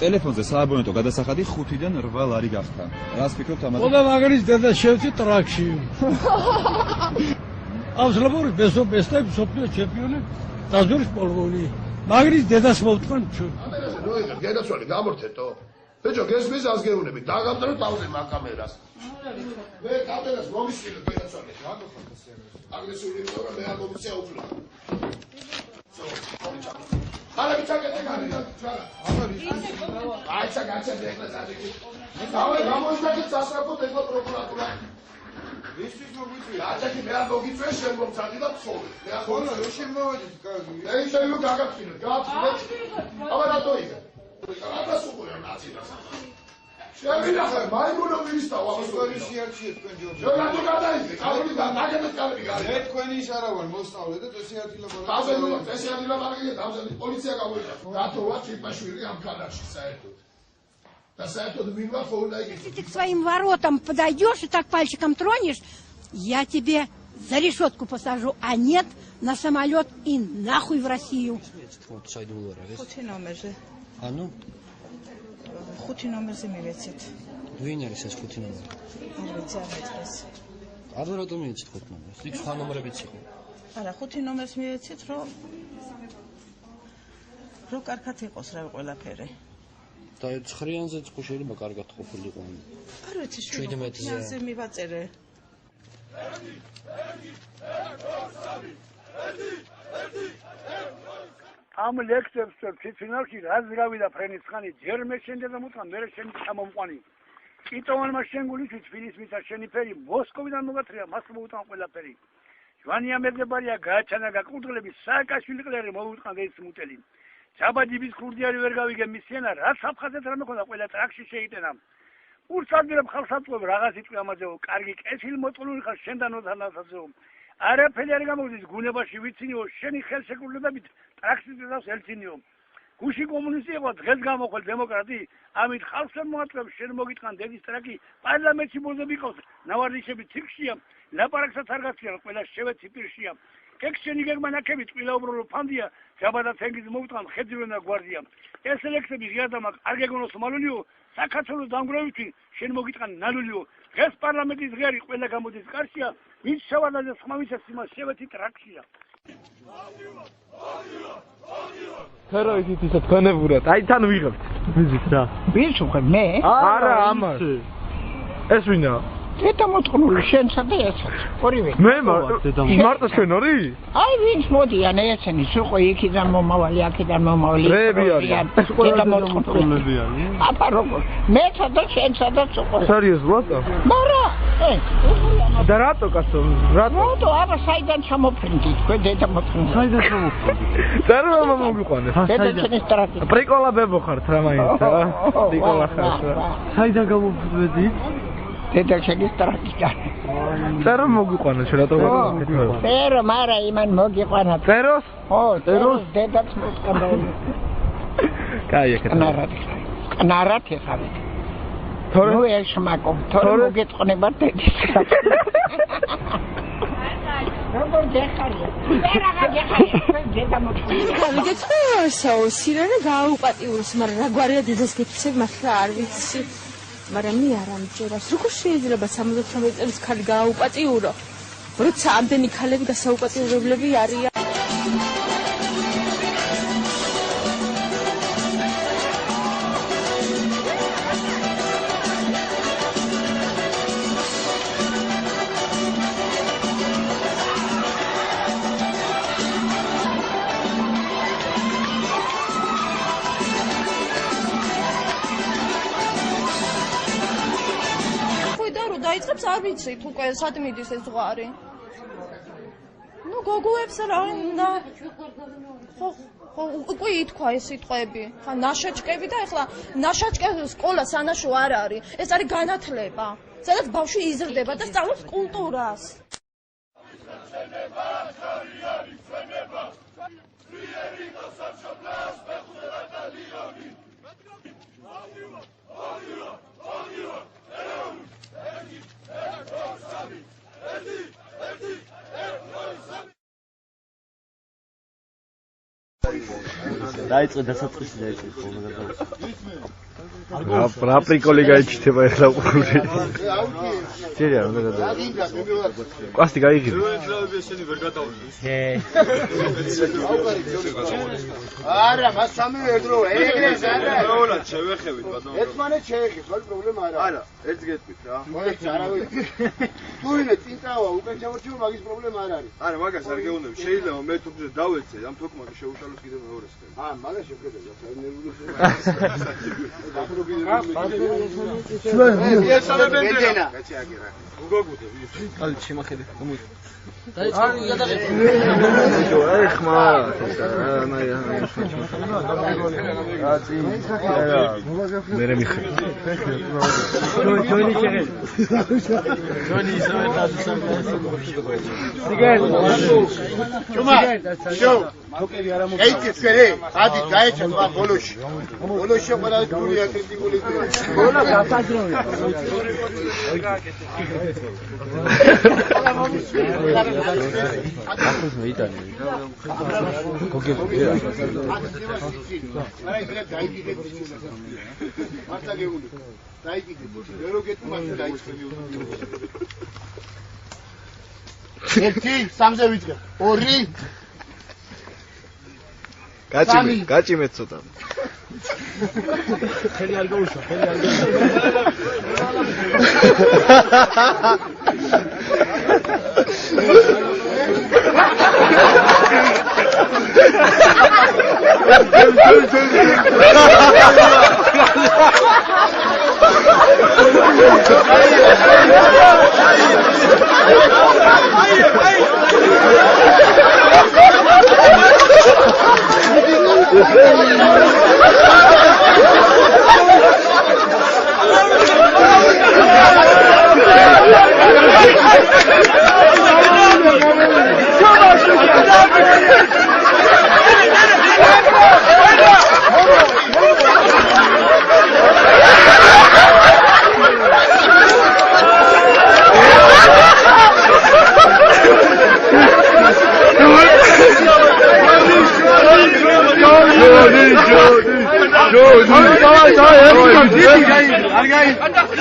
ტელეფონზე სააბონეტო გადასახადი 5-დან 8 ლარი გახდა. რას ფიქრობთ ამაზე? ყველა მაგრის დედა შევწი ტრაქში. აბსოლუტური ბესტები სოფლიო ჩემპიონი დაზვერვის პოლონი. მაგრის დედას მოვთქვან ჩვენ. ნოიღა გადაცვალი გამორთეთო. ბეჭო გესმის ასგეუნები დაგამტრო თავზე მაკამერას. მე კამერას მომისმინე გადაცვალი. აგრესიული მორა მე არ მომიცია უფლა. არა ვიცაკეთე განა ჩარა. აი ჩაგაჩა დეხლა ზადიკი. დავე გამოიჩაკეთ სასწრაფოდ ეხლა პროკურატურა. ვისთვის მოგვიწვია? აჭაკი მე არ მოგიწვია შენ მომცადი და ცხოვრე. მე არ მოგიწვია. ხო, შენ მოვედი კარგი. მე შეიძლება გაგაფრინოთ, გააფრინეთ. აბა რატო იგე? აბა სუყურე ნაციდას. შევინახე, მაიმუნო მისთავ ამას ვერი შეარჩიე თქვენ ჯობია. შენ რატო გადაიძე? კაბელი და ნაკეთეთ კაბელი გარი. მე თქვენი ის არა ვარ, მოსწავლე და წესიათი ლაბორატორია. დაბელო, წესიათი ლაბორატორია, დამზადი პოლიცია გავიწყდა. რატო ვარ ჩიპაშვილი ამ კანარში საერთოდ? Да საერთოდ ვინმა ხოვნა იგივე. Если ты к своим воротам подойдешь и так пальчиком тронешь, я тебе за решетку посажу, а нет на самолет и нахуй в Россию. Вот сайдулара, ეს. 5 ნომერზე. ანუ 5 ნომერზე მივეცეთ. ვინ არის ეს 5 ნომერი? არ ვიცი, არ მეწეს. არ რატომ მივეცეთ 5 ნომერს? იქ სხვა ნომერებიც იყო. არა, 5 ნომერს მივეცეთ, რომ კარგად იყოს რა ყველაფერი. და 9-იანზეც ხო შეიძლება კარგად ყოფილიყო. არ ვიცი, 17-ზე მივაწერე. ამ ლექსებს ციცინავში რაზრავი და ფრენისხანი ჯერ მე შენდა და მუთან მე შენ ჩამომყვანი. კიტოვანმა შენგულიცი თბილის მიწა შენი ფერი მოსკოვიდან მოგათრია მას მოუტან ყველაფერი. ჟვანია მეგებარია გააჩანა გაკურდღლები სააკაშვილი ყლერი მოუტყან ეს მუტელი. ჩაბაჯიბის ქურდიარი ვერ გავიგე მისცენა რაც აფხაზეთ რა მეკონა ყველა ტრაქში შეიტენა. ურსადირებ ხალხსაწვევ რაღაც იტყვი ამაზეო კარგი კეთილ მოწყლული ხარ შენდანო თანასაზეო. არაფერი არ გამოდის გუნებაში ვიცინიო შენი ხელშეკრულებებით ტრაქში დედავს ელცინიო. გუში კომუნისტი იყო დღეს გამოხვალ დემოკრატი ამით ხალხს მოაწევ შენ მოგიტყან დედის ტრაკი პარლამენტში ბოზები ყავს ნავარდიშები ციხშია ლაპარაკსაც არ გასწია ყველა შევეცი პირშია. Ეკშენი გერმანაკები ტყილაუბროლო ფანდია ჯაბადა თენგიზ მოუტყან ხედივენა გვარდია ეს ლექსები ღიადამა არ გეგონოს მალულიო საქართველოს დამგროვითი შენ მოგიტყან ნალულიო დღეს პარლამენტის ღიარი ყველა გამოდის კარშია ვინც შევადაზე ხმამისებს იმას შევეთი ტრაქშია თეროიზით ისე თქვენებურად აი თან ვიღებთ მიზით რა ვინ უხებ მე არა ამას ეს ვინა დედა მოწყნული შენსა და ესაც ორივე მე მარტო შენ ორი აი ვინც მოდიან ესენი სუყო იქიდან მომავალი აქედან მომავალი რები არიან დედა მოწყნული აბა როგორ მეცა და შენსა და სუყო სერიოზულად მარა და რატო კაცო რატო აბა საიდან ჩამოფრინდი თქვენ დედა მოწყნული საიდან ჩამოფრინდი წერმა მოგიყვანე დედა შენი სტრატი პრიკოლა ბებო ხართ რა მაინც რა პრიკოლა ხართ საიდან გამოფრინდი დედა შენი სტრატი წერო მოგიყვანა შენ რატო ვაკეთებ წერო მარა იმან მოგიყვანა წეროს წეროს დედაც მოსკანდა კაი ეკეთე კნარათი ხარი თორე ეშმაკო თორე მოგეწყნება დედის როგორ გეხარია ვერაღა გეხარია დედა მოწყდება გავიგეთ ასაო სირენა გააუპატიუროს მაგრამ რა გვარია დედას გეფიცებ მართლა არ ვიცი მაგრამ მე არ ამჯერავს როგორ შეიძლება 78 წელს ქალი გააუპატიურო როცა ამდენი ქალები და საუპატიურებლები არიან დაიწყებს არ ვიცით უკვე სად მიდის ეს ზღვარი. ნუ გოგოებს რა უნდა ხო უკვე ითქვა ეს სიტყვები. ხა ნაშაჭკები და ეხლა ნაშაჭკების სკოლა სანაშო არ არის. ეს არის განათლება. სადაც ბავშვი იზრდება და სწავლობს კულტურას. დაიწყე დასაწყისი დაიწყე ხოლმე რა პრიკოლი გაიჩიტება ახლა უყური შეიძლება რა გადავა კვასტი გაიგივი ესენი ვერ გადავიდეს არა მას სამივე ერთდროულად ეგრეს არა დროულად შევეხებით ბატონო ერთმანეთს შევეხებთ ხო პრობლემა არა ერთს გეტყვით რა მოიცა არავინ თუ ვინმე წინ წავა უკან ჩამორჩიო მაგის პრობლემა არ არის არა მაგას არ გეუბნები შეიძლება მე თუკზე დავეცე ამ თოქმაკი შეუშალოს კიდევ მეორეს ხელი მაგას შევხედე ნერვული კაცი შემახედე გამოიწ ახოს მეიტანი გოგები არა ისე დაიგიგეთ მართა გეუნი დაიგიგეთ ვერო გეტყვი მას დაიწყები ერთი სამზე ვიწყებ ორი გაჭი მე ცოტა ხელი არ გაუშვა ხელი არ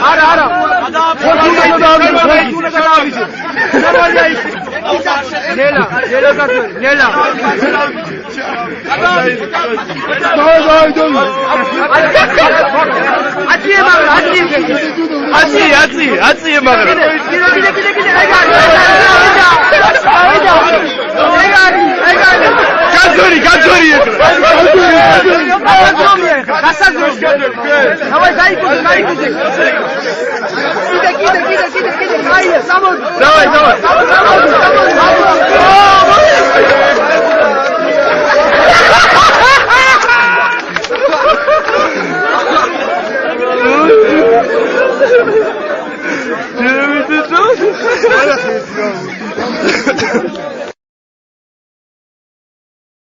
Ara